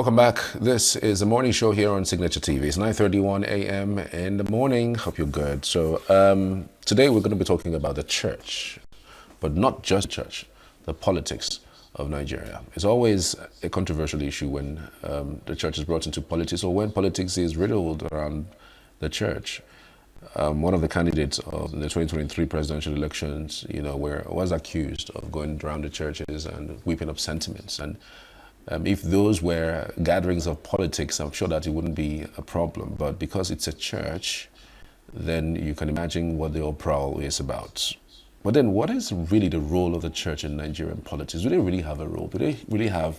Welcome back. This is the morning show here on Signature TV. It's 9:31 a.m. in the morning. Hope you're good. So today we're going to be talking about the church, but not just church, the politics of Nigeria. It's always a controversial issue when the church is brought into politics or when politics is riddled around the church. One of the candidates of the 2023 presidential elections, was accused of going around the churches and whipping up sentiments. And if those were gatherings of politics, I'm sure that it wouldn't be a problem. But because it's a church, then you can imagine what the uproar is about. But then what is really the role of the church in Nigerian politics? Do they really have a role? Do they really have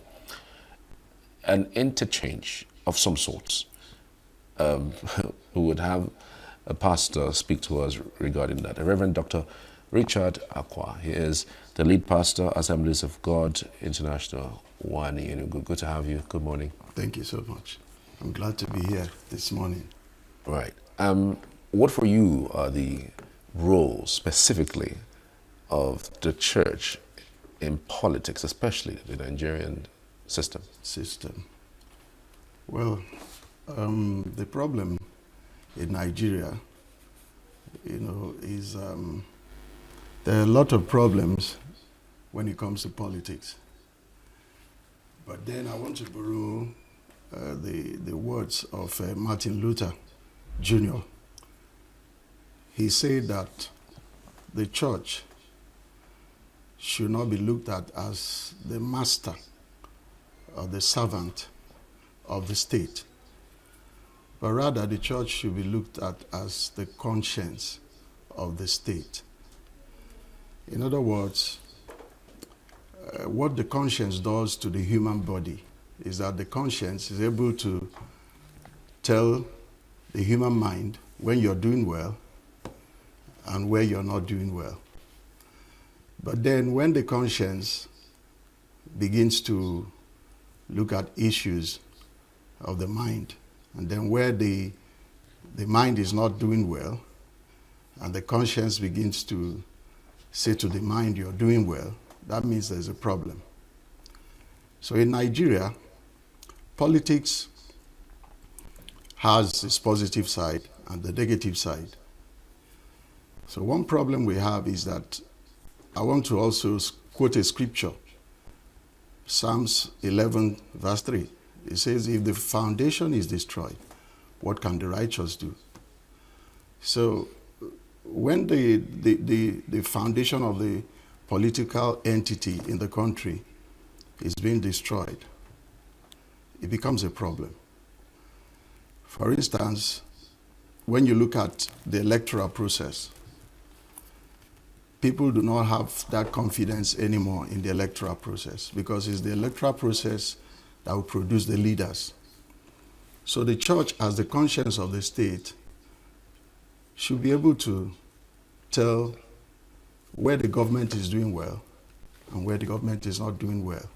an interchange of some sort? We would have a pastor speak to us regarding that. The Reverend Dr. Richard Akwah. He is the lead pastor, Assemblies of God International, Wani. Good to have you. Good morning. Thank you so much. I'm glad to be here this morning. Right. What for you are the roles specifically of the church in politics, especially the Nigerian system? Well, the problem in Nigeria, is there are a lot of problems when it comes to politics. But then I want to borrow the words of Martin Luther Jr. He said that the church should not be looked at as the master or the servant of the state, but rather the church should be looked at as the conscience of the state. In other words, what the conscience does to the human body is that the conscience is able to tell the human mind when you're doing well and where you're not doing well. But then when the conscience begins to look at issues of the mind, and then where the mind is not doing well, and the conscience begins to say to the mind, you're doing well, that means there's a problem. So in Nigeria, politics has its positive side and the negative side. So one problem we have is that I want to also quote a scripture, Psalms 11, verse 3. It says, if the foundation is destroyed, what can the righteous do? So when the foundation of the political entity in the country is being destroyed, it becomes a problem. For instance, when you look at the electoral process, people do not have that confidence anymore in the electoral process because it's the electoral process that will produce the leaders. So the church, as the conscience of the state, should be able to tell where the government is doing well and where the government is not doing well.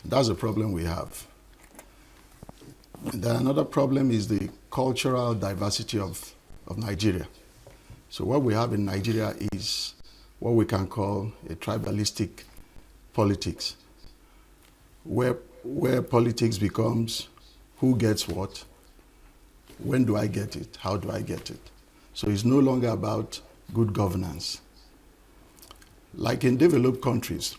That's the problem we have. And then another problem is the cultural diversity of Nigeria. So what we have in Nigeria is what we can call a tribalistic politics, where politics becomes who gets what, when do I get it, how do I get it. So it's no longer about good governance. Like in developed countries,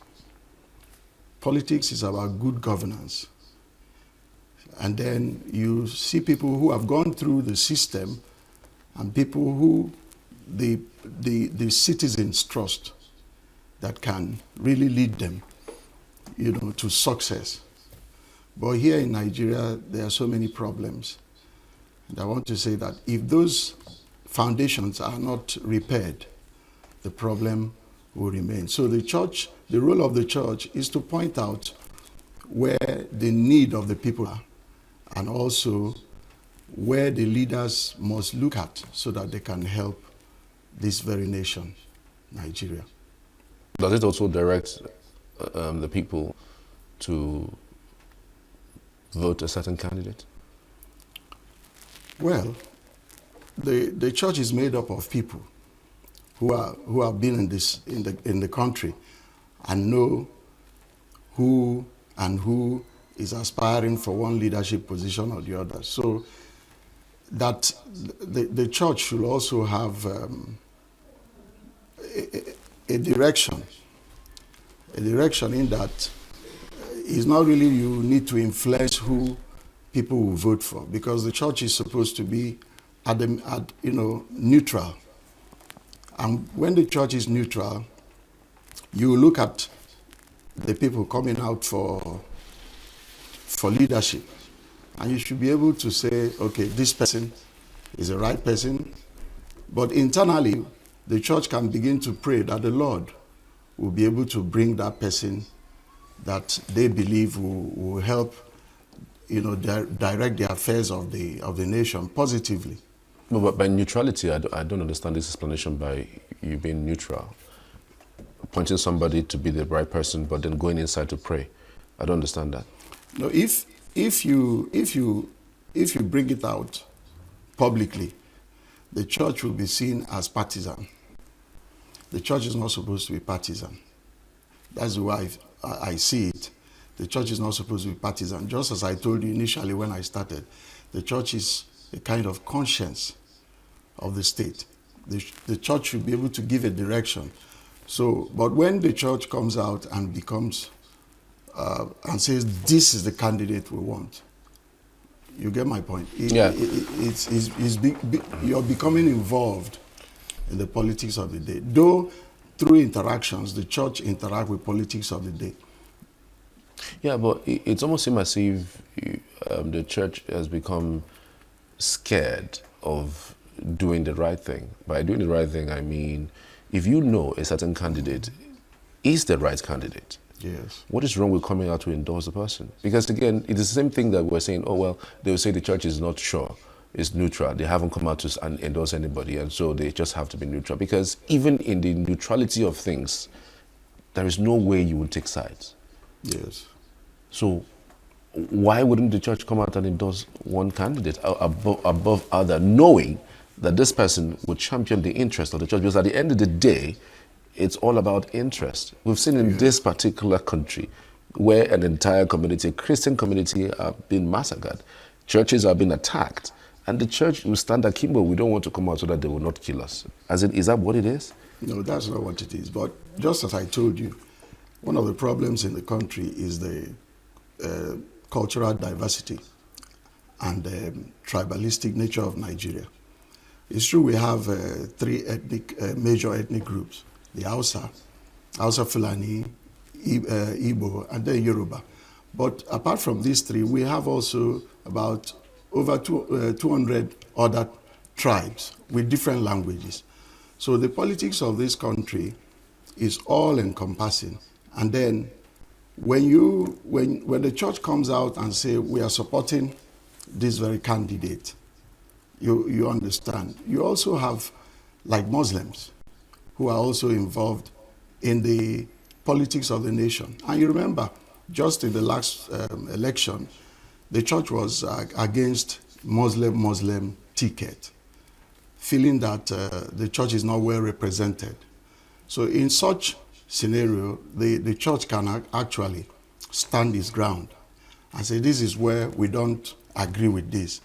politics is about good governance. And then you see people who have gone through the system and people who the citizens trust that can really lead them, to success. But here in Nigeria, there are so many problems. And I want to say that if those foundations are not repaired, the problem will remain. So the role of the church is to point out where the need of the people are and also where the leaders must look at so that they can help this very nation, Nigeria. Does it also direct the people to vote a certain candidate? Well, the church is made up of people who have been in the country and know who is aspiring for one leadership position or the other. So that the church should also have a direction in that it's not really you need to influence who people will vote for, because the church is supposed to be neutral. And when the church is neutral, you look at the people coming out for leadership, and you should be able to say, okay, this person is the right person. But internally, the church can begin to pray that the Lord will be able to bring that person that they believe will help, direct the affairs of the nation positively. No, but by neutrality, I don't understand this explanation by you being neutral, appointing somebody to be the right person, but then going inside to pray. I don't understand that. No, if you bring it out publicly, the church will be seen as partisan. The church is not supposed to be partisan. That's the way I see it. The church is not supposed to be partisan. Just as I told you initially when I started, the church is a kind of conscience of the state. The church should be able to give a direction. So, but when the church comes out and becomes and says, this is the candidate we want, you get my point? Yeah. You're becoming involved in the politics of the day. Though through interactions, the church interact with politics of the day. Yeah, but it's almost seems as if the church has become scared of doing the right thing. By doing the right thing, I mean, if you know a certain candidate is the right candidate, yes, what is wrong with coming out to endorse the person? Because again, it's the same thing that we're saying, oh, well, they will say the church is not sure, it's neutral. They haven't come out to endorse anybody, and so they just have to be neutral. Because even in the neutrality of things, there is no way you will take sides. Yes. So why wouldn't the church come out and endorse one candidate above other, knowing that this person would champion the interest of the church? Because at the end of the day, it's all about interest. We've seen in this particular country where an entire community, a Christian community, are being massacred. Churches are being attacked. And the church will stand akimbo. We don't want to come out so that they will not kill us. Is that what it is? No, that's not what it is. But just as I told you, one of the problems in the country is the cultural diversity and the tribalistic nature of Nigeria. It's true we have three major ethnic groups: the Hausa Fulani, Igbo, and then Yoruba. But apart from these three, we have also about over 200 other tribes with different languages. So the politics of this country is all encompassing. And then when the church comes out and say we are supporting this very candidate, you understand. You also have like Muslims who are also involved in the politics of the nation. And you remember, just in the last election, the church was against Muslim ticket, feeling that the church is not well represented. So in such scenario, the church can actually stand its ground and say, this is where we don't agree with this,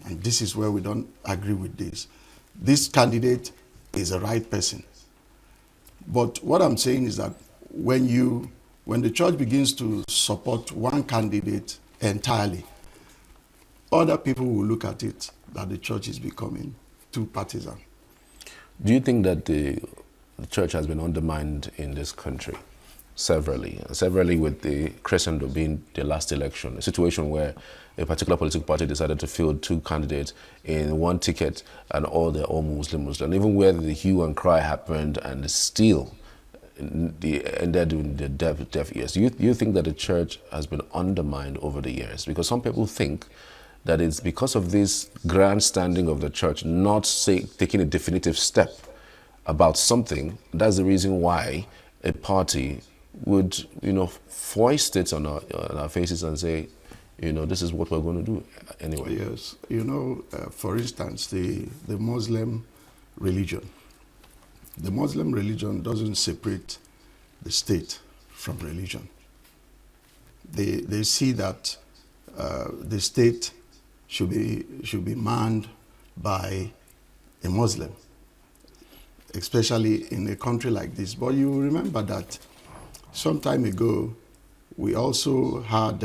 and this is where we don't agree with this. This candidate is the right person. But what I'm saying is that when the church begins to support one candidate entirely, other people will look at it that the church is becoming too partisan. Do you think that the church has been undermined in this country severally with the crescendo being the last election, a situation where a particular political party decided to field two candidates in one ticket and they're all Muslims, and even where the hue and cry happened and still ended in the deaf ears? Do you think that the church has been undermined over the years? Because some people think that it's because of this grandstanding of the church not taking a definitive step about something. That's the reason why a party would, foist it on our faces and say, this is what we're going to do anyway. Yes, for instance, the Muslim religion. The Muslim religion doesn't separate the state from religion. They see that the state should be manned by a Muslim, especially in a country like this. But you remember that some time ago, we also had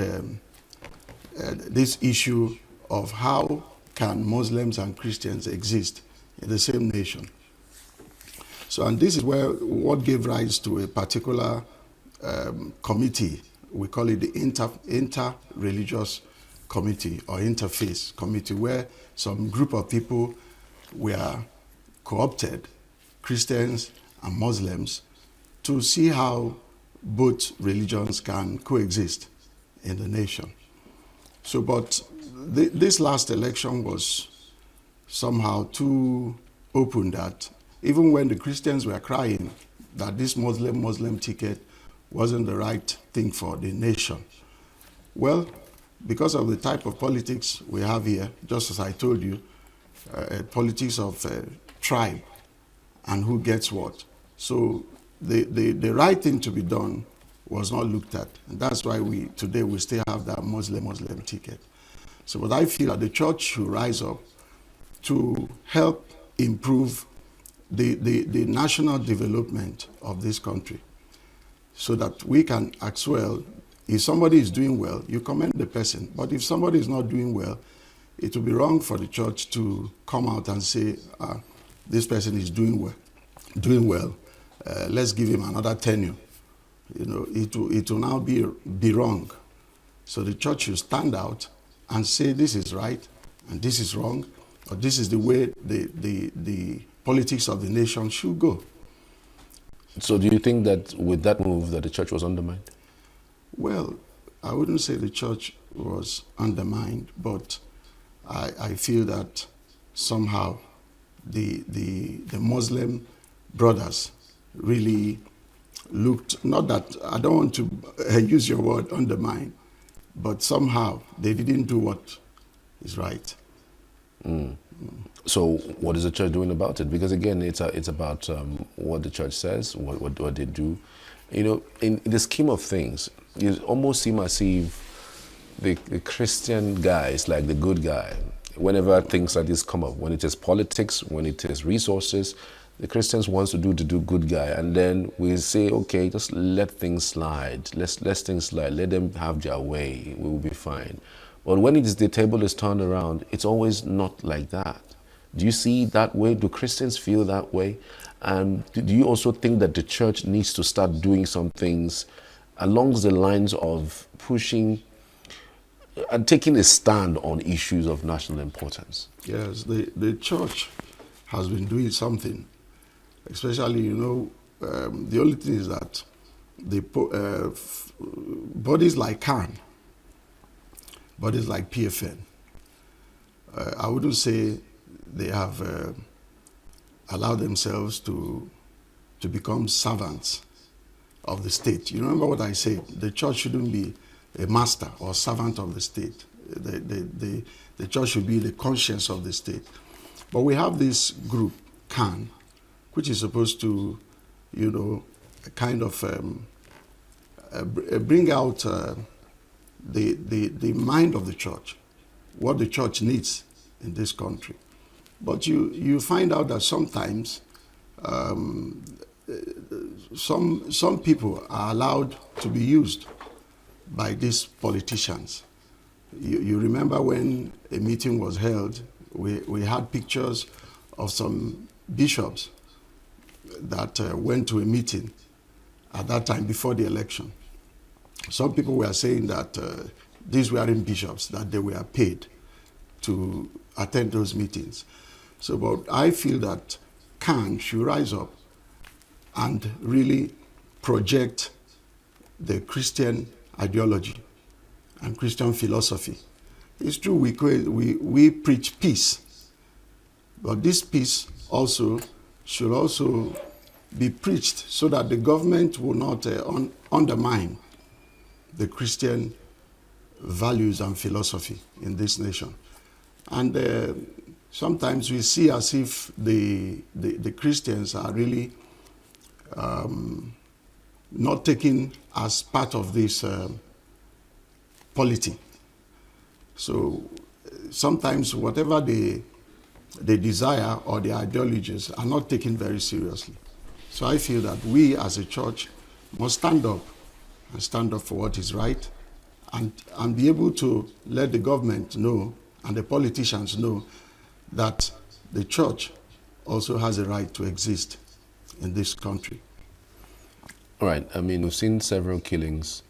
this issue of how can Muslims and Christians exist in the same nation. So, and this is where what gave rise to a particular committee. We call it the inter-religious committee or interfaith committee, where some group of people were co-opted, Christians and Muslims, to see how both religions can coexist in the nation. So, but this last election was somehow too open that even when the Christians were crying that this Muslim ticket wasn't the right thing for the nation, well, because of the type of politics we have here, just as I told you, politics of tribe and who gets what. So the right thing to be done was not looked at. And that's why today we still have that Muslim ticket. So but I feel that the church should rise up to help improve the national development of this country, so that we can as well, if somebody is doing well, you commend the person. But if somebody is not doing well, it will be wrong for the church to come out and say, this person is doing well. Let's give him another tenure. You know, it will now be wrong. So the church should stand out and say this is right and this is wrong, or this is the way the politics of the nation should go. So do you think that with that move that the church was undermined? Well, I wouldn't say the church was undermined, but I feel that somehow the Muslim brothers really looked, not that, I don't want to use your word undermine, but somehow they didn't do what is right. So what is the church doing about it? Because again, it's about what the church says, what they do. You know, in the scheme of things, it almost seems as if the Christian guy is like the good guy. Whenever things like this come up, when it is politics, when it is resources, the Christians wants to do good guy, and then we say, okay, just let things slide. Let things slide. Let them have their way. We will be fine. But when the table is turned around, it's always not like that. Do you see that way? Do Christians feel that way? And do you also think that the church needs to start doing some things along the lines of pushing and taking a stand on issues of national importance? Yes, the church has been doing something, especially, you know, the only thing is that the bodies like CAN, bodies like PFN, I wouldn't say they have allowed themselves to become servants of the state. You remember what I said? The church shouldn't be a master or servant of the state. The church should be the conscience of the state. But we have this group, CAN, which is supposed to, you know, kind of bring out the mind of the church, what the church needs in this country. But you find out that sometimes some people are allowed to be used by these politicians. You remember when a meeting was held, we had pictures of some bishops that went to a meeting at that time before the election. Some people were saying that these weren't bishops, that they were paid to attend those meetings. So, but I feel that CAN should rise up and really project the Christian ideology and Christian philosophy. It's true we preach peace, but this peace also should also be preached so that the government will not undermine the Christian values and philosophy in this nation. And sometimes we see as if the Christians are really not taken as part of this polity. So sometimes whatever they desire or their ideologies are not taken very seriously. So I feel that we as a church must stand up and stand up for what is right, and be able to let the government know and the politicians know that the church also has a right to exist in this country. All right. I mean, we've seen several killings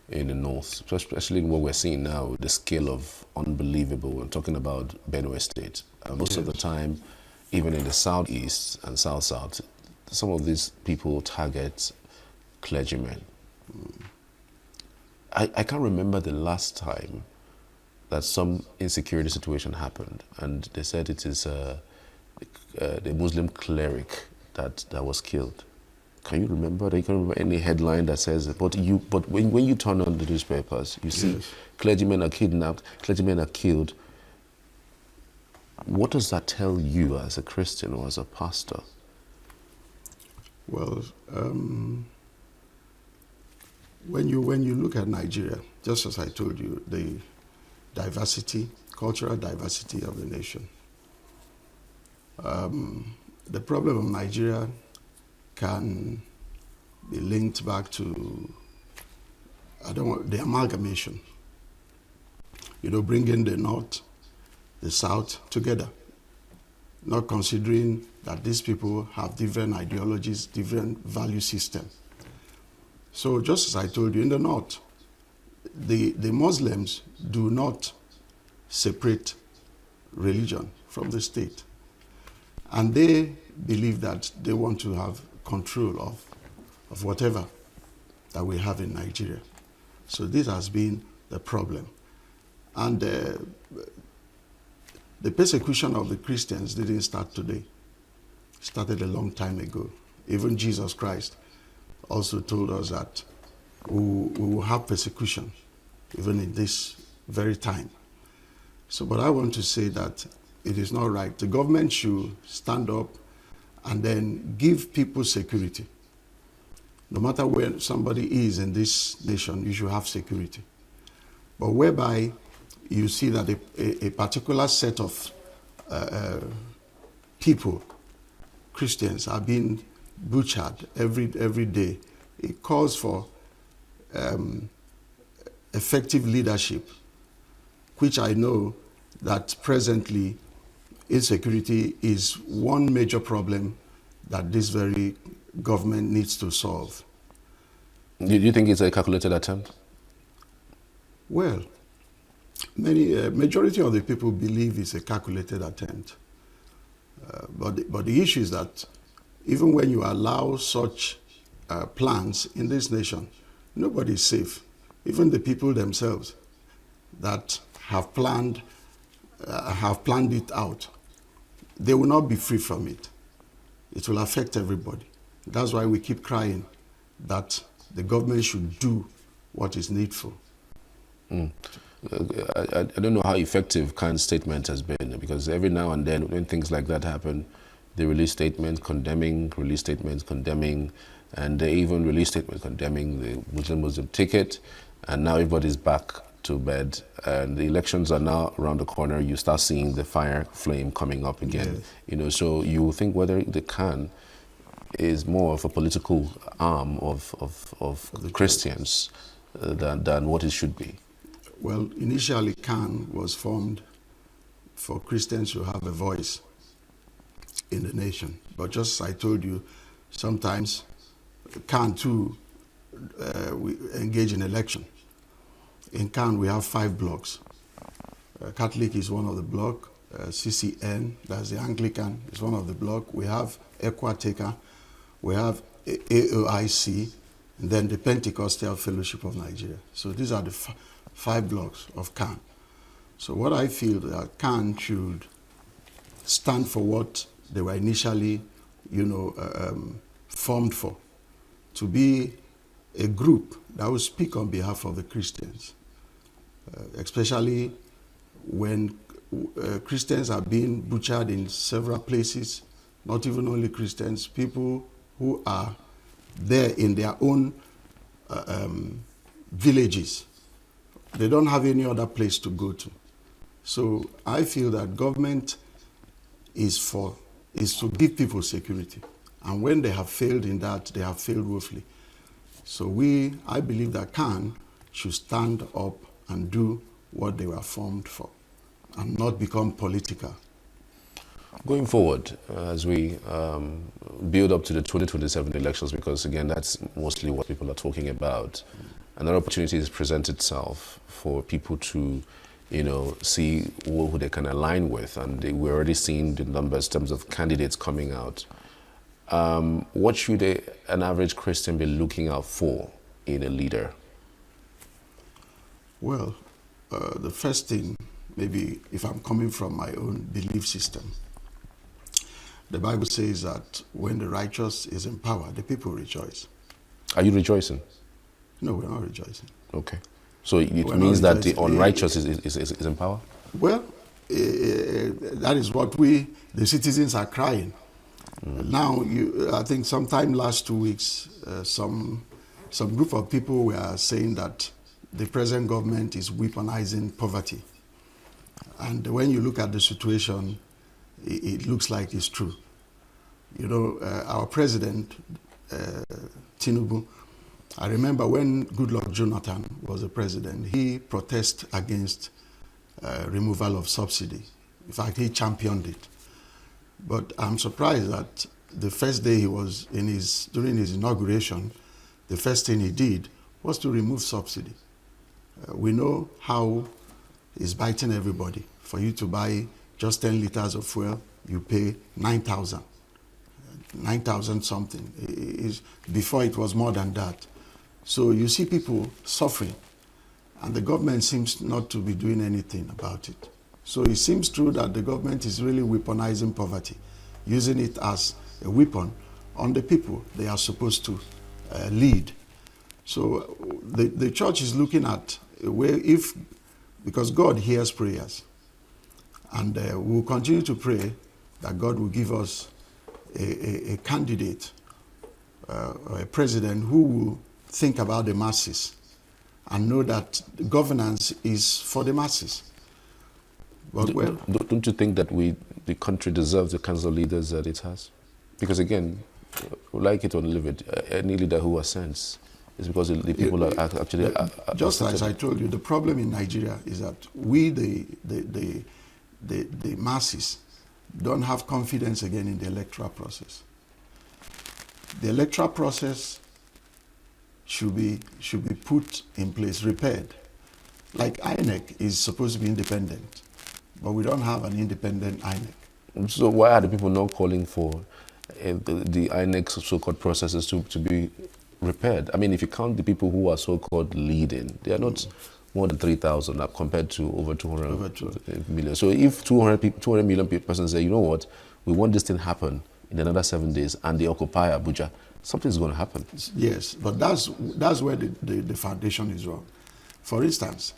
in the north, especially what we're seeing now, the scale of unbelievable. We're talking about Benue State. Most of the time, even in the southeast and south-south, some of these people target clergymen. I can't remember the last time that some insecurity situation happened, and they said it is the Muslim cleric that was killed. Can you remember? You can remember any headline that says it? But when you turn on the newspapers, you see clergymen are kidnapped, clergymen are killed. What does that tell you as a Christian or as a pastor? Well, when you look at Nigeria, just as I told you, the diversity, cultural diversity of the nation. The problem of Nigeria can be linked back to, the amalgamation. Bringing the North, the South together, not considering that these people have different ideologies, different value system. So just as I told you, in the North, the Muslims do not separate religion from the state. And they believe that they want to have control of whatever that we have in Nigeria. So this has been the problem. And the persecution of the Christians didn't start today. It started a long time ago. Even Jesus Christ also told us that we will have persecution even in this very time. So, but I want to say that it is not right. The government should stand up and then give people security. No matter where somebody is in this nation, you should have security. But whereby you see that a particular set of people, Christians, are being butchered every day, it calls for effective leadership, which I know that presently insecurity is one major problem that this very government needs to solve. Do you think it's a calculated attempt? Well, majority of the people believe it's a calculated attempt. But the issue is that even when you allow such plans in this nation, nobody is safe. Even the people themselves that have planned it out, they will not be free from it. It will affect everybody. That's why we keep crying that the government should do what is needful. I don't know how effective Khan's statement has been, because every now and then when things like that happen, they release statements condemning, and they even release statements condemning the Muslim ticket, and now everybody's back to bed, and the elections are now around the corner. You start seeing the fire flame coming up again. Yes. So you think whether the Khan is more of a political arm of the Christians than what it should be. Well, initially Khan was formed for Christians to have a voice in the nation. But just as I told you, sometimes Khan too we engage in election. In Khan we have 5 blocks. Catholic is one of the block. CCN, that's the Anglican, is one of the block. We have Akwah, we have AOIC, and then the Pentecostal Fellowship of Nigeria. So these are the 5 blocks of Khan. So what I feel that Khan should stand for what they were initially, formed for, to be a group that will speak on behalf of the Christians, especially when Christians are being butchered in several places, not even only Christians, people who are there in their own villages. They don't have any other place to go to. So I feel that government is to give people security. And when they have failed in that, they have failed woefully. So I believe that CAN should stand up and do what they were formed for and not become political. Going forward, as we build up to the 2027 elections, because again, that's mostly what people are talking about, another opportunity has presented itself for people to, see who they can align with. And we're already seeing the numbers in terms of candidates coming out. What should an average Christian be looking out for in a leader? Well, the first thing, maybe if I'm coming from my own belief system, the Bible says that when the righteous is in power, the people rejoice. Are you rejoicing? No, we're not rejoicing. Okay. So it means that the unrighteous is in power? Well, that is what the citizens are crying. Now, I think sometime last 2 weeks, some group of people were saying that the present government is weaponizing poverty. And when you look at the situation, it looks like it's true. Our president, Tinubu, I remember when Goodluck Jonathan was the president, he protested against removal of subsidy. In fact, he championed it. But I'm surprised that the first day during his inauguration, the first thing he did was to remove subsidy. We know how it's biting everybody. For you to buy just 10 liters of fuel, you pay 9,000. 9,000 something. Before it was more than that. So you see people suffering, and the government seems not to be doing anything about it. So it seems true that the government is really weaponizing poverty, using it as a weapon on the people they are supposed to lead. So the church is looking at where because God hears prayers, and we'll continue to pray that God will give us a candidate, or a president who will think about the masses and know that governance is for the masses. But don't you think that the country deserves the kinds of leaders that it has? Because again, like it or leave it, any leader who ascends is because the people are actually... Just as I told you, the problem in Nigeria is that we, the masses, don't have confidence again in the electoral process. The electoral process should be put in place, repaired. Like INEC is supposed to be independent, but we don't have an independent INEC. So why are the people not calling for the INEC so-called processes to be repaired? I mean, if you count the people who are so-called leading, they are not more than 3,000 compared to over 200 million. So if 200 million persons say, you know what, we want this thing to happen in another 7 days, and they occupy Abuja, something's going to happen. Yes, but that's where the foundation is wrong. For instance,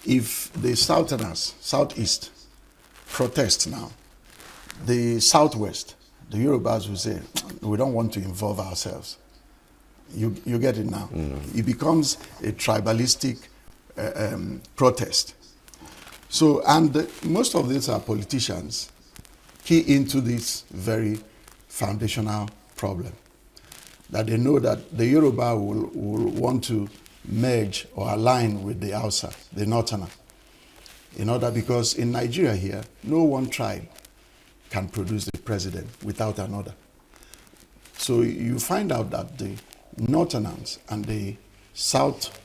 if the Southerners, Southeast, protest now, the Southwest, the Yorubas will say, we don't want to involve ourselves. You get it now. It becomes a tribalistic protest. So, and most of these are politicians key into this very foundational problem. That they know that the Yoruba will want to merge or align with the Hausa, the Northerner. Because in Nigeria here, no one tribe can produce the president without another. So you find out that the Northerners and the South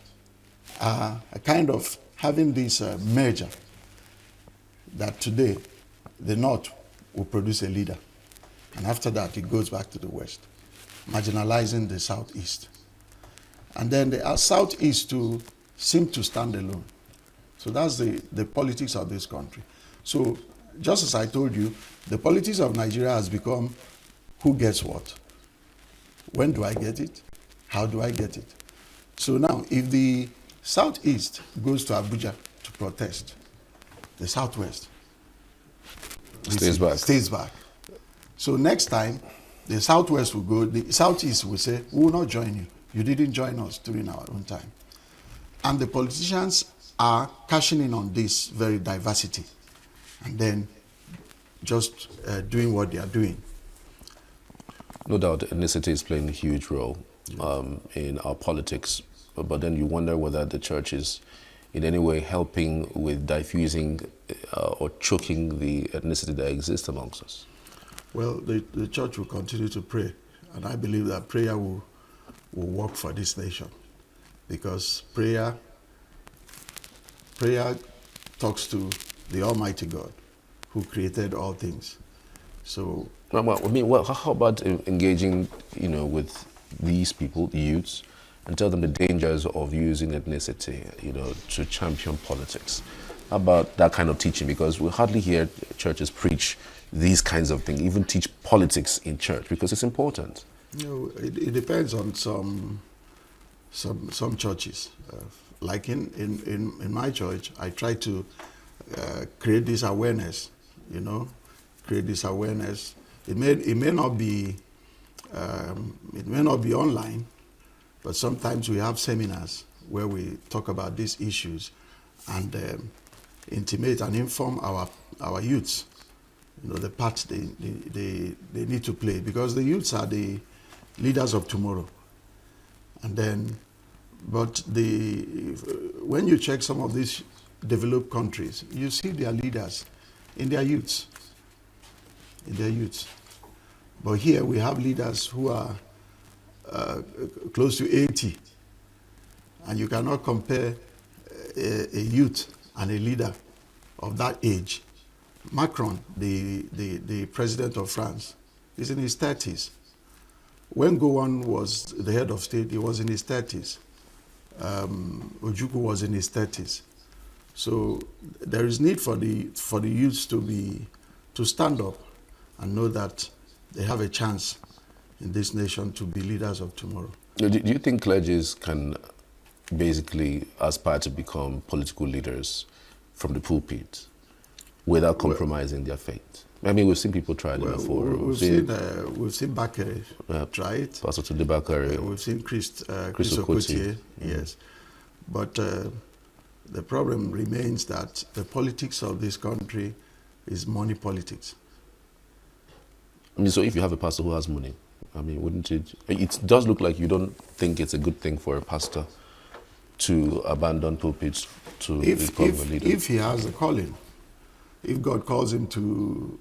are kind of having this merger, that today the North will produce a leader, and after that it goes back to the West, marginalizing the Southeast. And then the Southeast to seem to stand alone. So that's the politics of this country. So just as I told you, the politics of Nigeria has become who gets what. When do I get it? How do I get it? So now, if the Southeast goes to Abuja to protest, the Southwest stays back. So next time, the Southwest will go, the Southeast will say, we will not join you. You didn't join us during our own time. And the politicians are cashing in on this very diversity and then just doing what they are doing. No doubt, ethnicity is playing a huge role in our politics, but then you wonder whether the church is in any way helping with diffusing or choking the ethnicity that exists amongst us. Well, the church will continue to pray, and I believe that prayer will work for this nation, because prayer talks to the Almighty God who created all things. So, Well, I mean, well, how about engaging, with these people, the youths, and tell them the dangers of using ethnicity, to champion politics? How about that kind of teaching? Because we hardly hear churches preach these kinds of things, even teach politics in church, because it's important. it depends on some churches. Like in my church, I try to create this awareness. Create this awareness. It may not be online, but sometimes we have seminars where we talk about these issues and intimate and inform our youths, the part they need to play, because the youths are the leaders of tomorrow. And then, but when you check some of these developed countries, you see their leaders in their youths. But here we have leaders who are close to 80, and you cannot compare a youth and a leader of that age. Macron, the president of France, is in his 30s. When Gowon was the head of state, he was in his 30s. Ojukwu was in his 30s. So there is need for the youths to stand up and know that they have a chance in this nation to be leaders of tomorrow. Do you think clergies can basically aspire to become political leaders from the pulpit without compromising their faith? I mean, we've seen people try it before. We've seen Bakare try it. Pastor Tunde Bakare. We've seen Chris Okotie, yes. But the problem remains that the politics of this country is money politics. I mean, so if you have a pastor who has money, I mean, wouldn't it? It does look like you don't think it's a good thing for a pastor to abandon pulpits to become a leader. If he has a calling, if God calls him to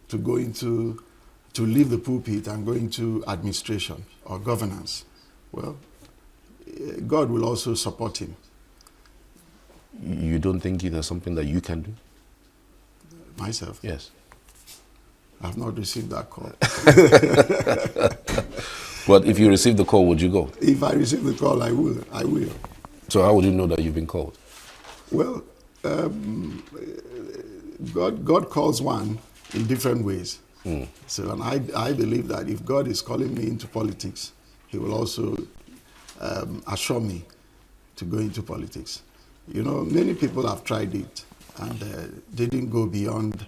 leave the pulpit and go into administration or governance, well, God will also support him. You don't think there's something that you can do? Myself? Yes. I've not received that call. But if you receive the call, would you go? If I receive the call, I will. So how would you know that you've been called? Well, God calls one in different ways. So, and I believe that if God is calling me into politics, he will also assure me to go into politics. Many people have tried it and didn't go beyond,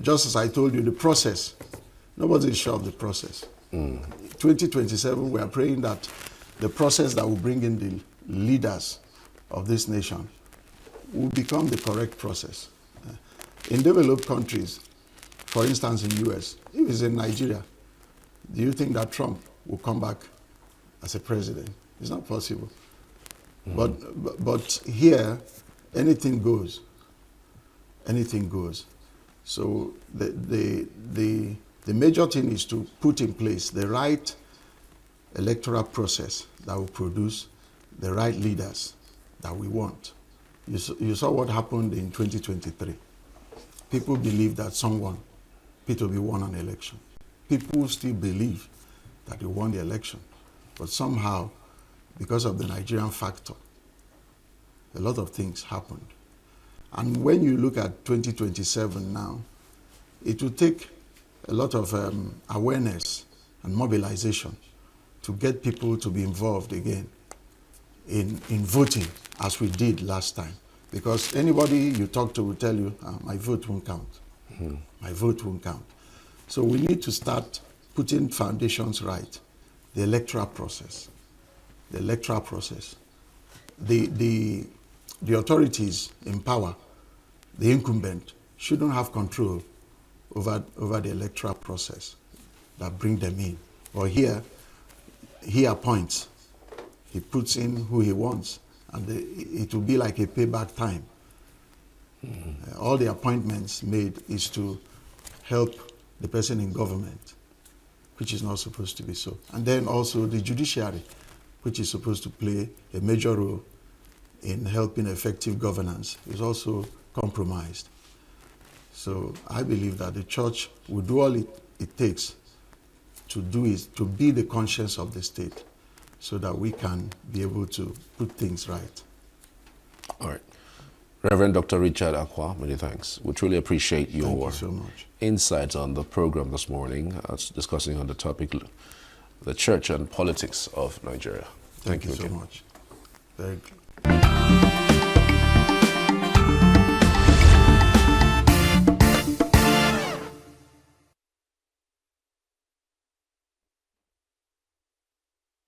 just as I told you, the process. Nobody is sure of the process. 2027, we are praying that the process that will bring in the leaders of this nation will become the correct process. In developed countries, for instance in US, if it's in Nigeria, do you think that Trump will come back as a president? It's not possible. But here, anything goes. Anything goes. So the major thing is to put in place the right electoral process that will produce the right leaders that we want. You saw what happened in 2023. People believe that Peter Obi won an election. People still believe that he won the election. But somehow, because of the Nigerian factor, a lot of things happened. And when you look at 2027 now, it will take a lot of awareness and mobilization to get people to be involved again in voting as we did last time. Because anybody you talk to will tell you, my vote won't count. My vote won't count. So we need to start putting foundations right. The electoral process. The electoral process. The authorities in power the incumbent shouldn't have control over the electoral process that bring them in. Or here, he appoints, he puts in who he wants, and it will be like a payback time. All the appointments made is to help the person in government, which is not supposed to be so. And then also the judiciary, which is supposed to play a major role in helping effective governance, is also compromised. So I believe that the church will do all it takes to do is to be the conscience of the state so that we can be able to put things right. All right. Reverend Dr. Richard Akwah, many thanks. We truly appreciate Thank your you so much. insights on the program this morning, discussing on the topic, the church and politics of Nigeria. Thank you so again. much. Very good.